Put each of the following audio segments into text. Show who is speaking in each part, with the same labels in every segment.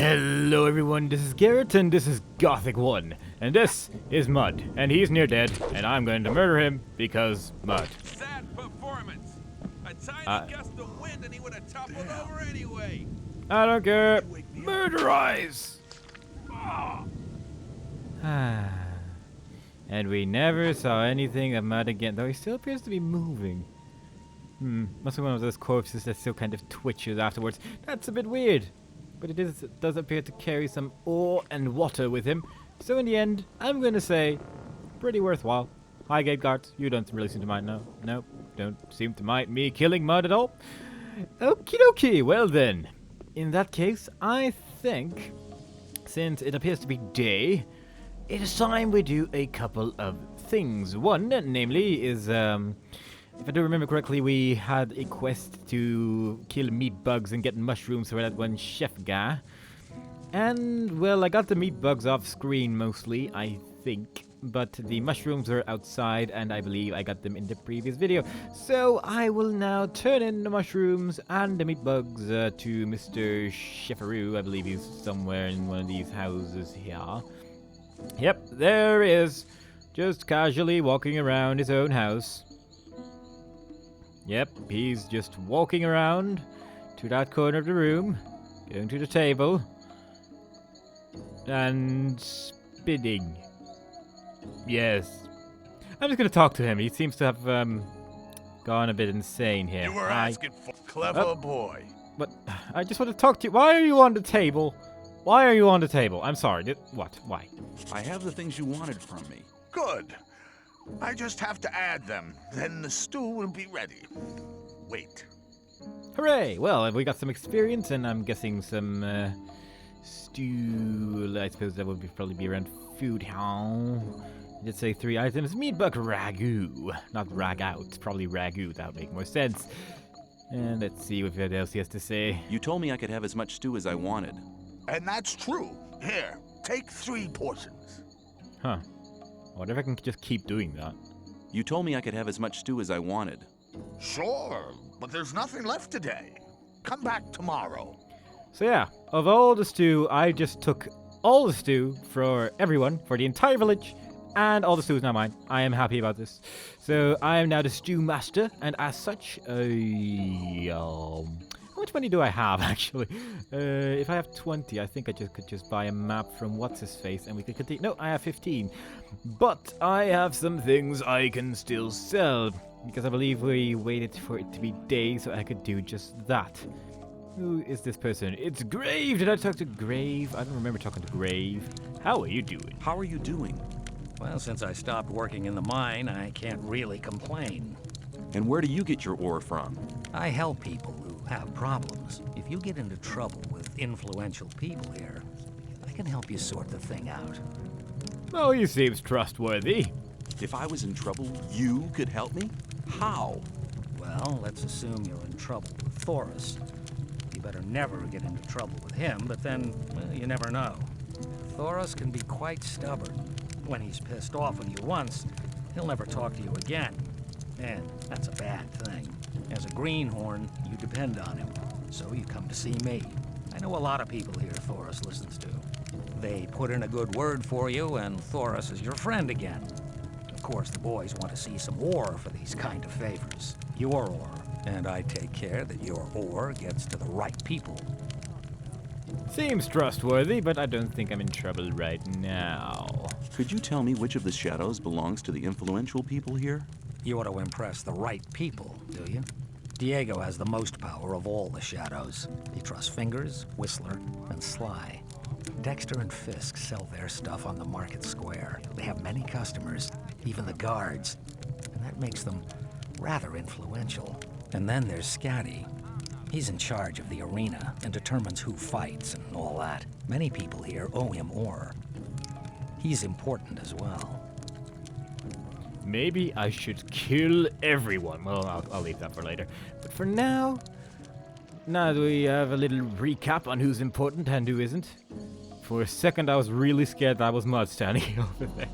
Speaker 1: Hello everyone, this is Garrett and this is Gothic 1. And this is Mud, and he's near dead, and I'm going to murder him because Mud.
Speaker 2: Sad performance. A tiny gust of wind and he would have toppled over anyway.
Speaker 1: I don't care. Murderize! And we never saw anything of Mud again, though he still appears to be moving. Must be one of those corpses that still kind of twitches afterwards. That's a bit weird. But it does appear to carry some ore and water with him. So in the end, I'm going to say, pretty worthwhile. Hi, gate guards. You don't really seem to mind, no? Nope. Don't seem to mind me killing Mud at all. Okie dokie. Well then, in that case, I think, since it appears to be day, it is time we do a couple of things. One, namely, is, if I do remember correctly, we had a quest to kill meat bugs and get mushrooms for that one chef guy. And, well, I got the meat bugs off screen mostly, I think. But the mushrooms are outside, and I believe I got them in the previous video. So I will now turn in the mushrooms and the meat bugs to Mr. Chefaroo. I believe he's somewhere in one of these houses here. Yep, there he is. Just casually walking around his own house. Yep, he's just walking around to that corner of the room, going to the table, and spinning. Yes. I'm just going to talk to him. He seems to have gone a bit insane here.
Speaker 2: You were asking for clever boy.
Speaker 1: But I just want to talk to you. Why are you on the table? Why are you on the table? I'm sorry. What? Why?
Speaker 3: I have the things you wanted from me.
Speaker 2: Good. I just have to add them. Then the stew will be ready. Wait.
Speaker 1: Hooray! Well, we got some experience, and I'm guessing some stew. I suppose that would probably be around food. How? Let's say 3 items. Meat bug ragu. Not rag out. Probably ragu. That would make more sense. And let's see what else he has to say.
Speaker 3: You told me I could have as much stew as I wanted.
Speaker 2: And that's true. Here, take 3 portions.
Speaker 1: Huh. I wonder if I can just keep doing that.
Speaker 3: You told me I could have as much stew as I wanted.
Speaker 2: Sure, but there's nothing left today. Come back tomorrow.
Speaker 1: So yeah, of all the stew, I just took all the stew for everyone, for the entire village, and all the stew is now mine. I am happy about this. So I am now the stew master, and as such, how much money do I have, actually? If I have 20, I think I could just buy a map from What's-His-Face, and we could continue. No, I have 15. But I have some things I can still sell, because I believe we waited for it to be day so I could do just that. Who is this person? It's Grave! Did I talk to Grave? I don't remember talking to Grave. How are you doing?
Speaker 3: How are you doing?
Speaker 4: Well, since I stopped working in the mine, I can't really complain.
Speaker 3: And where do you get your ore from?
Speaker 4: I help people who have problems. If you get into trouble with influential people here, I can help you sort the thing out.
Speaker 1: Oh, he seems trustworthy.
Speaker 3: If I was in trouble, you could help me? How?
Speaker 4: Well, let's assume you're in trouble with Thoris. You better never get into trouble with him, but then, well, you never know. Thoris can be quite stubborn. When he's pissed off with you once, he'll never talk to you again. And that's a bad thing. As a greenhorn, you depend on him. So you come to see me. I know a lot of people here Thoris listens to. They put in a good word for you, and Thoris is your friend again. Of course, the boys want to see some ore for these kind of favors. Your ore. And I take care that your ore gets to the right people.
Speaker 1: Seems trustworthy, but I don't think I'm in trouble right now.
Speaker 3: Could you tell me which of the shadows belongs to the influential people here?
Speaker 4: You ought to impress the right people, do you? Diego has the most power of all the shadows. He trusts Fingers, Whistler, and Sly. Dexter and Fisk sell their stuff on the market square. They have many customers, even the guards, and that makes them rather influential. And then there's Scatty. He's in charge of the arena and determines who fights and all that. Many people here owe him ore. He's important as well.
Speaker 1: Maybe I should kill everyone. Well, I'll leave that for later. But for now that we have a little recap on who's important and who isn't. For a second, I was really scared that was Mud standing over there.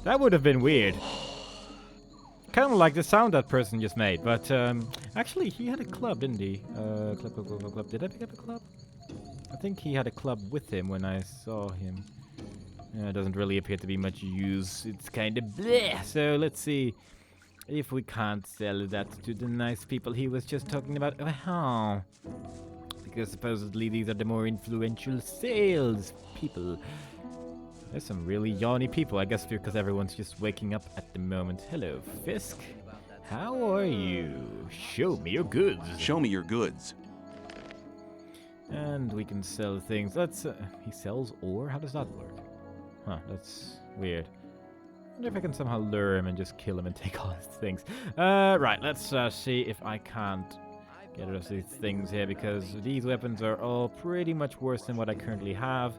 Speaker 1: That would have been weird. Kind of like the sound that person just made, but actually he had a club, didn't he? Club. Did I pick up a club? I think he had a club with him when I saw him. It doesn't really appear to be much use. It's kind of bleh. So let's see if we can't sell that to the nice people he was just talking about. Oh, because supposedly these are the more influential sales people. There's some really yawny people, I guess because everyone's just waking up at the moment. Hello, Fisk. How are you? Show me your goods.
Speaker 3: Show me your goods.
Speaker 1: And we can sell things. Let's, he sells ore? How does that work? Huh, that's weird. I wonder if I can somehow lure him and just kill him and take all his things. Right, let's see if I can't get rid of these things here, because these weapons are all pretty much worse than what I currently have.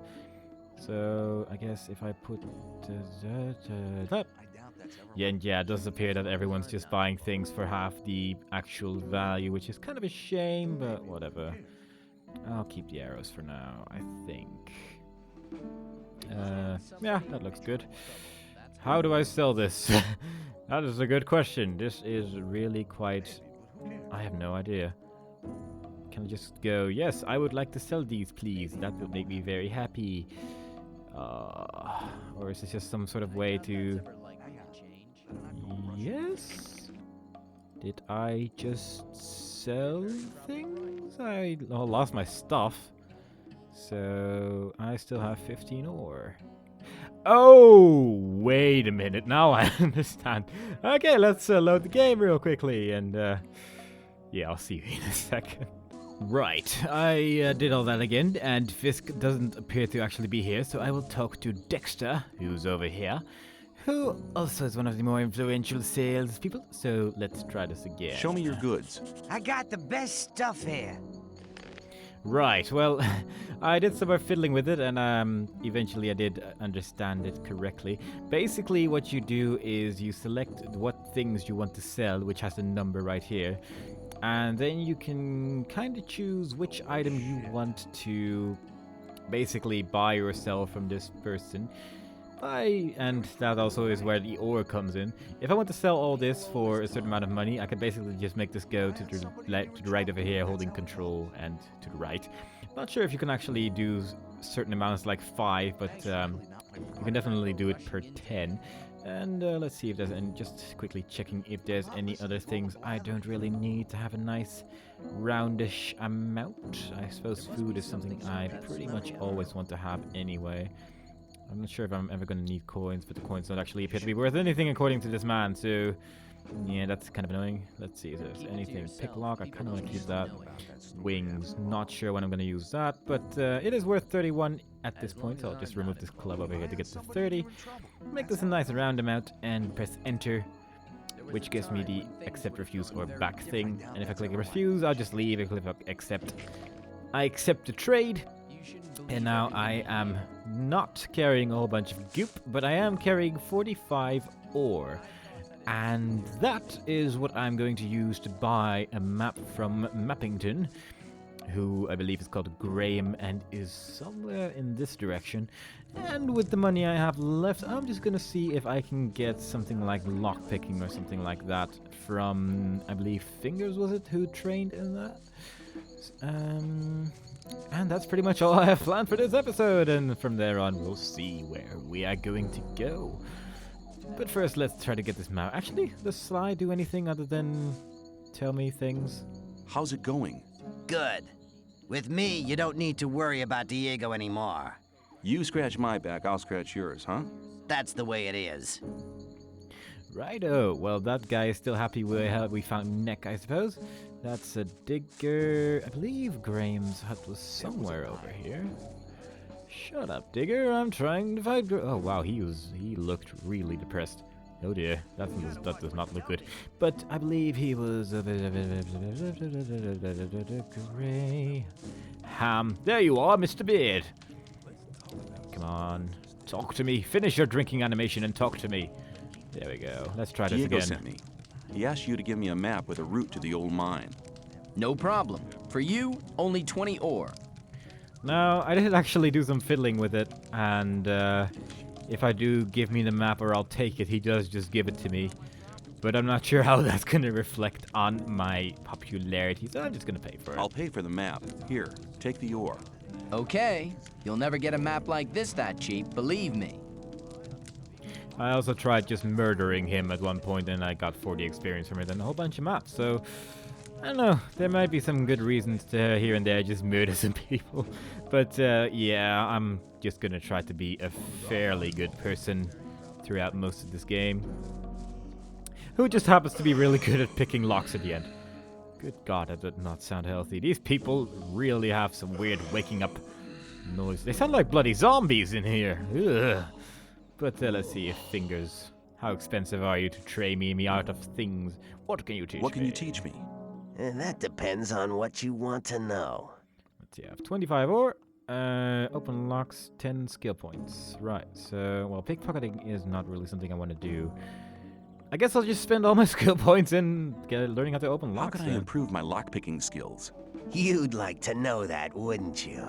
Speaker 1: So, I guess if I put... Yeah, and yeah, it does appear that everyone's just buying things for half the actual value, which is kind of a shame, but whatever. I'll keep the arrows for now, I think. Yeah, that looks good. How do I sell this? That is a good question. This is really quite... I have no idea. Can I just go, yes, I would like to sell these, please. That would make me very happy. Or is this just some sort of way to... Yes? Did I just sell things? I lost my stuff. So I still have 15 ore. Oh, wait a minute. Now I understand. Okay, let's load the game real quickly. And yeah, I'll see you in a second. Right, I did all that again, and Fisk doesn't appear to actually be here, so I will talk to Dexter, who's over here, who also is one of the more influential salespeople. So let's try this again.
Speaker 3: Show me your goods.
Speaker 5: I got the best stuff here.
Speaker 1: Right, well, I did some more fiddling with it, and eventually I did understand it correctly. Basically, what you do is you select what things you want to sell, which has a number right here, and then you can kind of choose which item you want to basically buy or sell from this person. And that also is where the ore comes in. If I want to sell all this for a certain amount of money, I could basically just make this go to the right over here, holding control, and to the right. Not sure if you can actually do certain amounts like 5, but you can definitely do it per 10. And let's see if there's any, just quickly checking if there's any other things I don't really need to have a nice roundish amount. I suppose food is something I pretty much always want to have anyway. I'm not sure if I'm ever going to need coins, but the coins don't actually appear to be worth anything according to this man, so yeah, that's kind of annoying. Let's see if there's anything. Picklock, I kind of want to keep that. Wings, not sure when I'm going to use that, but it is worth 31 at this point, so I'll just remove this club over here to get to 30. Make this a nice round amount and press enter, which gives me the accept, refuse, or back thing. And if I click refuse, I'll just leave. If I click accept, I accept the trade. And now I am not carrying a whole bunch of goop, but I am carrying 45 ore. And that is what I'm going to use to buy a map from Mappington, who I believe is called Graham and is somewhere in this direction. And with the money I have left, I'm just going to see if I can get something like lockpicking or something like that from, I believe, Fingers, was it, who trained in that? And that's pretty much all I have planned for this episode, and from there on we'll see where we are going to go. But first, let's try to get this map. Actually, does Sly do anything other than tell me things?
Speaker 3: How's it going?
Speaker 5: Good. With me, you don't need to worry about Diego anymore.
Speaker 3: You scratch my back, I'll scratch yours, huh?
Speaker 5: That's the way it is.
Speaker 1: Righto. Well, that guy is still happy with how we found Neck, I suppose. That's a digger. I believe Graham's hut was somewhere over here. Shut up, digger. I'm trying to find Oh, wow. He looked really depressed. Oh dear. That does not look good. But I believe he was Graham. There you are, Mr. Beard. Come on. Talk to me. Finish your drinking animation and talk to me. There we go. Let's try this
Speaker 3: Diego
Speaker 1: again.
Speaker 3: sent me. He asked you to give me a map with a route to the old mine.
Speaker 6: No problem. For you, only 20 ore.
Speaker 1: No, I did actually do some fiddling with it, and if I do give me the map or I'll take it, he does just give it to me. But I'm not sure how that's going to reflect on my popularity, so I'm just going to pay for it.
Speaker 3: I'll pay for the map. Here, take the ore.
Speaker 6: Okay, you'll never get a map like this that cheap, believe me.
Speaker 1: I also tried just murdering him at one point, and I got 40 experience from it and a whole bunch of maps, so... I don't know, there might be some good reasons to here and there just murder some people. But yeah, I'm just gonna try to be a fairly good person throughout most of this game. Who just happens to be really good at picking locks at the end. Good God, that did not sound healthy. These people really have some weird waking up noise. They sound like bloody zombies in here. Ugh. But let's see if fingers. How expensive are you to train me out of things? What can you teach me?
Speaker 3: What can you teach me?
Speaker 7: That depends on what you want to know.
Speaker 1: Let's see, I have 25 ore. Open locks, 10 skill points. Right, so, well, pickpocketing is not really something I want to do. I guess I'll just spend all my skill points in learning how to open locks.
Speaker 3: How can I improve my lockpicking skills?
Speaker 7: You'd like to know that, wouldn't you?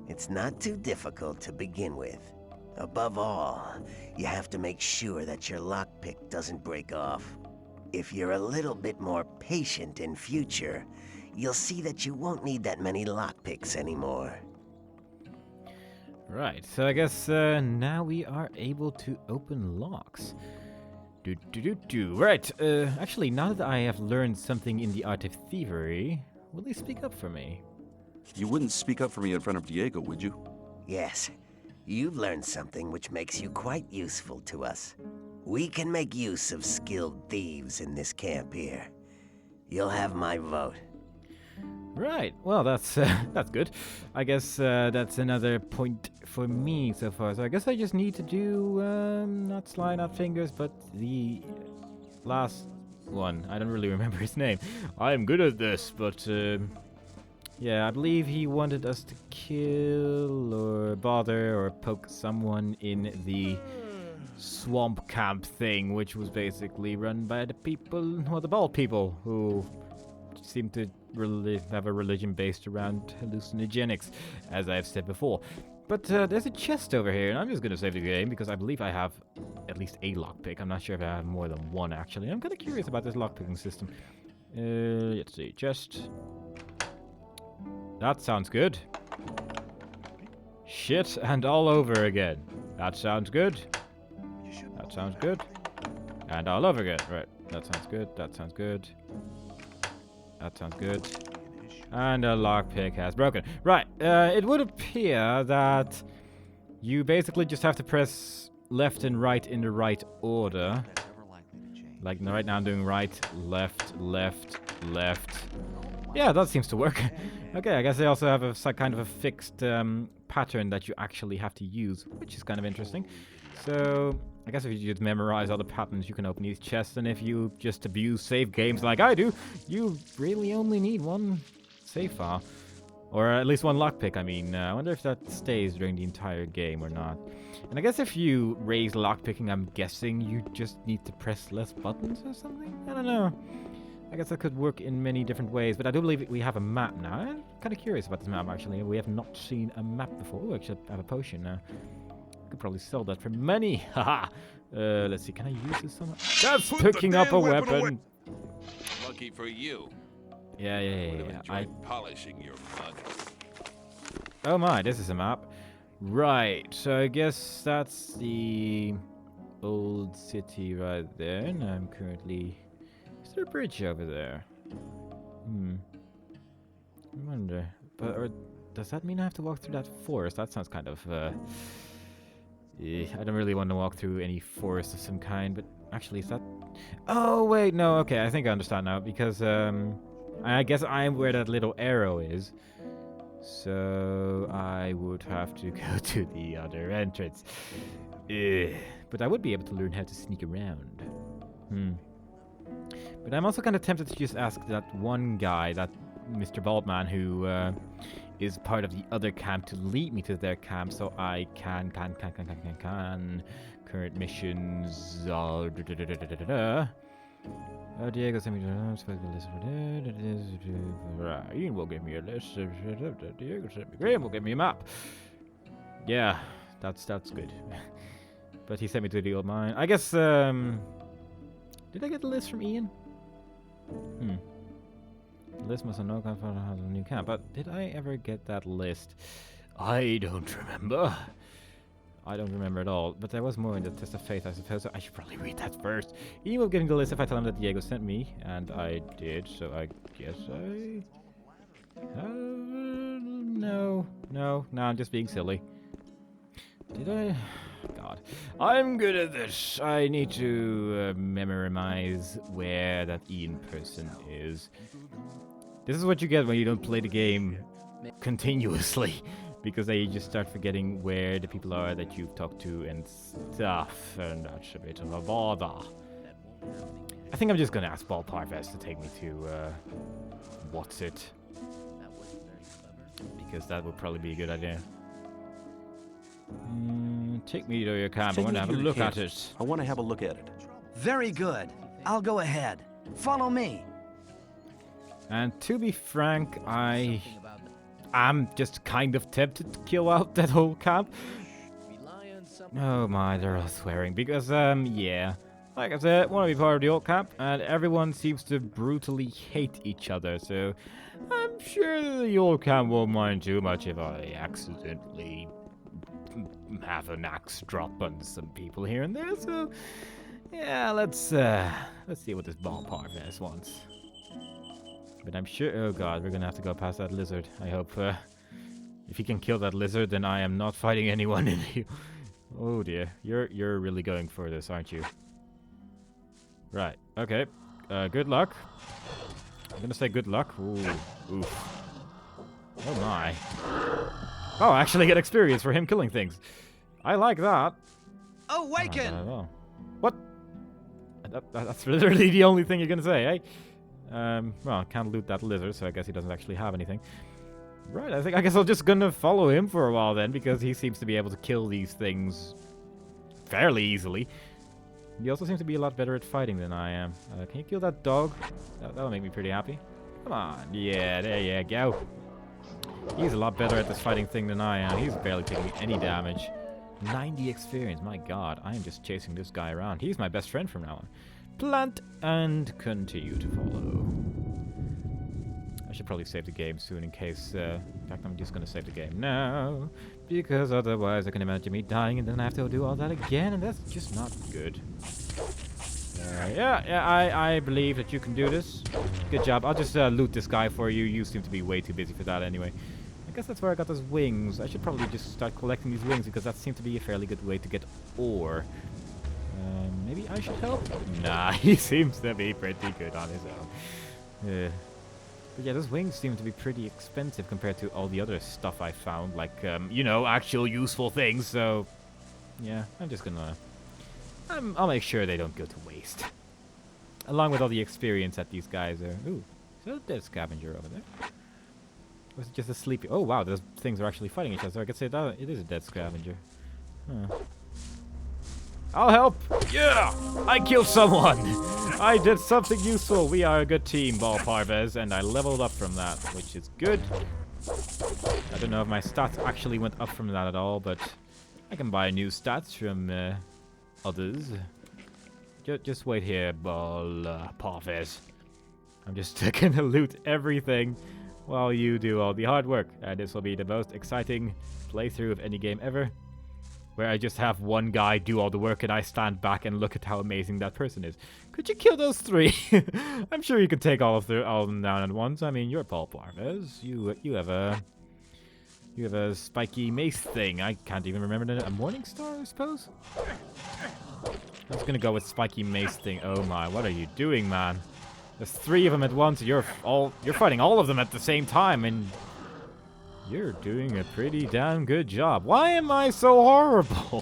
Speaker 7: It's not too difficult to begin with. Above all, you have to make sure that your lockpick doesn't break off. If you're a little bit more patient in future, you'll see that you won't need that many lockpicks anymore.
Speaker 1: Right, so I guess now we are able to open locks. Right, actually, now that I have learned something in the art of thievery, will you speak up for me?
Speaker 3: You wouldn't speak up for me in front of Diego, would you?
Speaker 7: Yes, you've learned something which makes you quite useful to us. We can make use of skilled thieves in this camp here. You'll have my vote.
Speaker 1: Right, well, that's good. I guess that's another point for me so far. So I guess I just need to do, not Sly, not Fingers, but the last one. I don't really remember his name. I'm good at this, but, yeah, I believe he wanted us to kill or bother or poke someone in the swamp camp thing, which was basically run by the people, well, the bald people, who seem to really have a religion based around hallucinogenics, as I've said before. But there's a chest over here, and I'm just going to save the game because I believe I have at least a lockpick. I'm not sure if I have more than one, actually. I'm kind of curious about this lockpicking system. Let's see, chest. That sounds good. Shit, and all over again. That sounds good. That sounds good. And all over again. Right, that sounds good, that sounds good. That sounds good. And a lockpick has broken. Right, it would appear that you basically just have to press left and right in the right order. Like right now I'm doing right, left, left, left. Yeah, that seems to work. Okay, I guess they also have a kind of a fixed pattern that you actually have to use, which is kind of interesting. So, I guess if you just memorize all the patterns, you can open these chests, and if you just abuse save games like I do, you really only need one save file. Or at least one lockpick, I mean. I wonder if that stays during the entire game or not. And I guess if you raise lockpicking, I'm guessing you just need to press less buttons or something? I don't know. I guess that could work in many different ways, but I do believe we have a map now. I'm kind of curious about this map, actually. We have not seen a map before. Oh, actually, I have a potion now. Could probably sell that for money. Haha. Let's see. Can I use this somehow? That's picking up a weapon.
Speaker 8: Lucky for you.
Speaker 1: Yeah.
Speaker 8: Polishing your mug.
Speaker 1: Oh my, this is a map. Right. So I guess that's the old city right there. And I'm currently. Is there a bridge over there? I wonder. But or does that mean I have to walk through that forest? That sounds kind of. I don't really want to walk through any forest of some kind, but actually, is that... Oh, wait, no, okay, I think I understand now, because, I guess I'm where that little arrow is, so I would have to go to the other entrance. But I would be able to learn how to sneak around. But I'm also kind of tempted to just ask that one guy, that Mr. Baldman, who, is part of the other camp to lead me to their camp so I can current missions Diego sent me to Ian will give me a list. Diego sent me Graham will give me a map. Yeah, that's good. But he sent me to the old mine. I guess did I get the list from Ian? The list must have no has a new camp, but did I ever get that list I don't remember. I don't remember at all, but there was more in the test of faith, I suppose, so I should probably read that first. He will get the list if I tell him that Diego sent me, and I did, so I guess I... no, I'm just being silly. Did I? God. I'm good at this. I need to memorize where that Ian person is. This is what you get when you don't play the game continuously. Because then you just start forgetting where the people are that you've talked to and stuff, and that's a bit of a bother. I think I'm just gonna ask Paul Parvez to take me to, what's it? Because that would probably be a good idea. Take me to your camp, I want to have a look at it.
Speaker 3: I want to have a look at it.
Speaker 5: Very good. I'll go ahead. Follow me.
Speaker 1: And to be frank, I'm just kind of tempted to kill out that whole camp. Oh my, they're all swearing. Because, yeah. Like I said, want to be part of the old camp, and everyone seems to brutally hate each other, so I'm sure the old camp won't mind too much if I accidentally have an axe drop on some people here and there, so yeah, let's see what this Ball Parvez wants. But I'm sure, oh god, we're gonna have to go past that lizard. I hope, if he can kill that lizard, then I am not fighting anyone in here. Oh dear, you're really going for this, aren't you? Right, okay. Good luck. I'm gonna say good luck. Ooh, oof. Oh my. Oh, I actually get experience for him killing things. I like that.
Speaker 5: Awaken!
Speaker 1: Oh, what? That's literally the only thing you're gonna say, eh? Well, can't loot that lizard, so I guess he doesn't actually have anything. Right, I guess I'm just gonna follow him for a while then, because he seems to be able to kill these things fairly easily. He also seems to be a lot better at fighting than I am. Can you kill that dog? That'll make me pretty happy. Come on, yeah, there you go. He's a lot better at this fighting thing than I am. He's barely taking me any damage. 90 experience, my god, I am just chasing this guy around. He's my best friend from now on. Plant and continue to follow. I should probably save the game soon in case, in fact I'm just gonna save the game now, because otherwise I can imagine me dying and then I have to do all that again, and that's just not good. Yeah, I believe that you can do this. Good job. I'll just loot this guy for you. You seem to be way too busy for that anyway. I guess that's where I got those wings. I should probably just start collecting these wings because that seemed to be a fairly good way to get ore. Maybe I should help? Nah, he seems to be pretty good on his own. But yeah, those wings seem to be pretty expensive compared to all the other stuff I found, like, you know, actual useful things, so... Yeah, I'm just gonna... I'll make sure they don't go to waste. Along with all the experience that these guys are... Ooh, is that a dead scavenger over there? Or is it just a sleepy... Oh wow, those things are actually fighting each other, so I could say that it is a dead scavenger. Huh. I'll help! Yeah! I killed someone! I did something useful! We are a good team, Ball Parvez, and I leveled up from that, which is good. I don't know if my stats actually went up from that at all, but I can buy new stats from others. Just wait here, Ball Parvez. I'm just gonna loot everything while you do all the hard work, and this will be the most exciting playthrough of any game ever. Where I just have one guy do all the work and I stand back and look at how amazing that person is. Could you kill those three? I'm sure you could take all of them down at once. I mean, you're Paul Parvez. You have a spiky mace thing. I can't even remember a morning star, I suppose. I'm just gonna go with spiky mace thing. Oh my, what are you doing, man? There's three of them at once. You're fighting all of them at the same time, and you're doing a pretty damn good job. Why am I so horrible?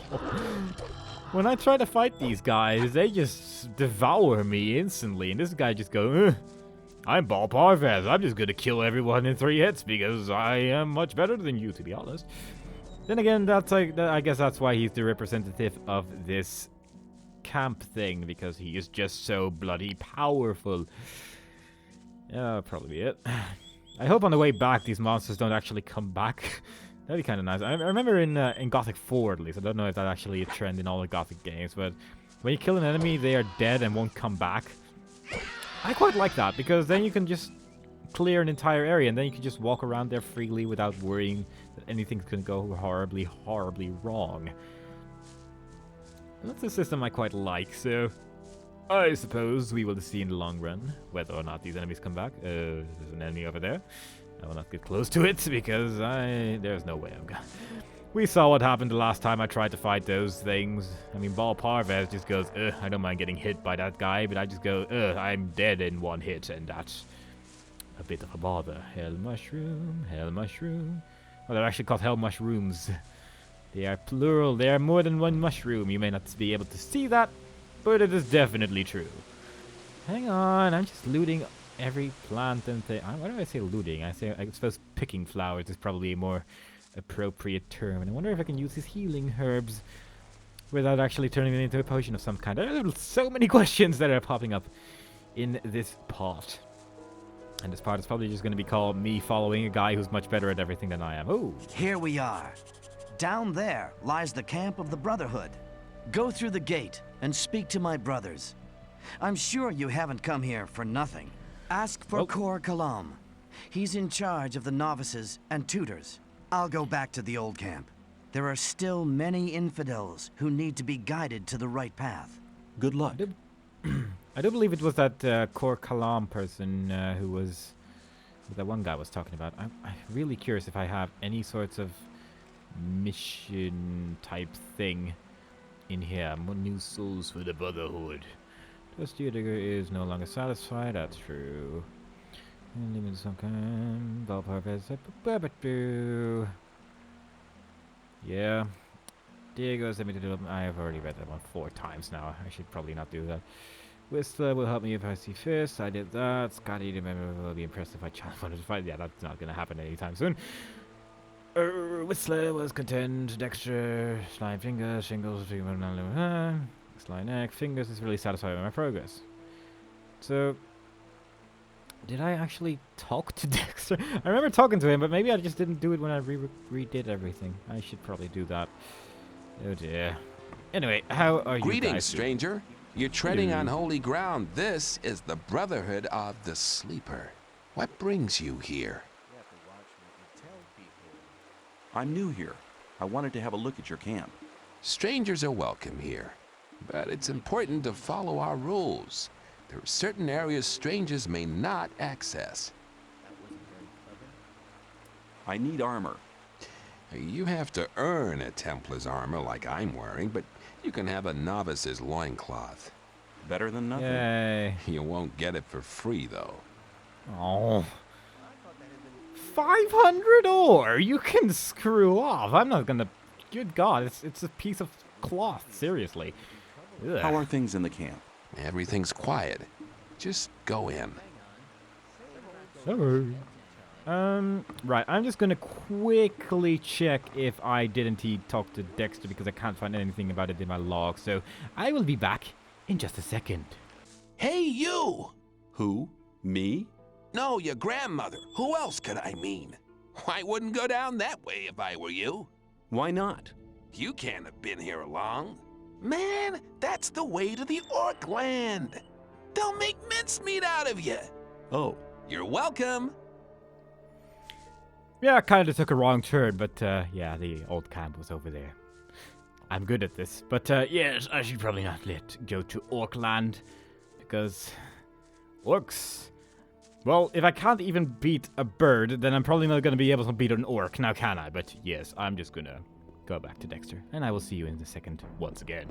Speaker 1: When I try to fight these guys, they just devour me instantly. And this guy just goes, I'm Ball Parvez. I'm just going to kill everyone in 3 hits because I am much better than you, to be honest. Then again, I guess that's why he's the representative of this camp thing. Because he is just so bloody powerful. Yeah, probably be it. I hope on the way back these monsters don't actually come back. That'd be kind of nice. I remember in Gothic 4 at least. I don't know if that's actually a trend in all the Gothic games, but when you kill an enemy, they are dead and won't come back. I quite like that because then you can just clear an entire area, and then you can just walk around there freely without worrying that anything's gonna go horribly, horribly wrong. And that's a system I quite like, so I suppose we will see in the long run whether or not these enemies come back. There's an enemy over there. I will not get close to it because there's no way I'm gonna. We saw what happened the last time I tried to fight those things. I mean, Ball Parvez just goes, I don't mind getting hit by that guy, but I just go, I'm dead in one hit, and that's a bit of a bother. Hell mushroom, hell mushroom. Well, they're actually called hell mushrooms. They are plural. They are more than one mushroom. You may not be able to see that, but it is definitely true. Hang on, I'm just looting every plant and thing. Why do I say looting? I suppose picking flowers is probably a more appropriate term. And I wonder if I can use these healing herbs without actually turning it into a potion of some kind. There are so many questions that are popping up in this part. And this part is probably just going to be called me following a guy who's much better at everything than I am. Oh.
Speaker 9: Here we are. Down there lies the camp of the Brotherhood. Go through the gate and speak to my brothers. I'm sure you haven't come here for nothing. Ask for Kor Kalam. He's in charge of the novices and tutors. I'll go back to the old camp. There are still many infidels who need to be guided to the right path.
Speaker 3: Good luck.
Speaker 1: I do believe it was that Kor Kalam person who was that one guy was talking about. I'm really curious if I have any sorts of mission type thing in here. More new souls for the Brotherhood. Dusty Digger is no longer satisfied. That's true. Limited some kind. Yeah. Diego sent me to do. I have already read that one 4 times now. I should probably not do that. Whistler will help me if I see Fist. I did that. Scotty will be impressed if I challenge one to fight. Yeah, that's not gonna happen anytime soon. Whistler was content. Dexter, Slime Fingers, Shingles, Sly Neck, Fingers is really satisfied with my progress. So, did I actually talk to Dexter? I remember talking to him, but maybe I just didn't do it when I redid everything. I should probably do that. Oh dear. Anyway, how are you
Speaker 8: Greetings,
Speaker 1: guys
Speaker 8: stranger. You're treading on holy ground. This is the Brotherhood of the Sleeper. What brings you here?
Speaker 3: I'm new here. I wanted to have a look at your camp.
Speaker 8: Strangers are welcome here, but it's important to follow our rules. There are certain areas strangers may not access.
Speaker 3: I need armor.
Speaker 8: You have to earn a Templar's armor like I'm wearing, but you can have a novice's loincloth.
Speaker 3: Better than nothing.
Speaker 1: Yay.
Speaker 8: You won't get it for free, though.
Speaker 1: Oh. 500 ore? You can screw off. I'm not gonna. Good God, it's a piece of cloth. Seriously. Ugh.
Speaker 3: How are things in the camp?
Speaker 8: Everything's quiet. Just go in.
Speaker 1: Sorry. Right. I'm just gonna quickly check if I didn't talk to Dexter because I can't find anything about it in my log. So I will be back in just a second.
Speaker 8: Hey, you!
Speaker 3: Who? Me?
Speaker 8: No, your grandmother. Who else could I mean? I wouldn't go down that way if I were you.
Speaker 3: Why not?
Speaker 8: You can't have been here long. Man, that's the way to the Orc land. They'll make mincemeat out of you.
Speaker 3: Oh.
Speaker 8: You're welcome.
Speaker 1: Yeah, I kind of took a wrong turn, but yeah, the old camp was over there. I'm good at this, but yes, I should probably not go to Orcland, because orcs. Well, if I can't even beat a bird, then I'm probably not going to be able to beat an orc, now can I? But yes, I'm just gonna go back to Dexter, and I will see you in a second once again.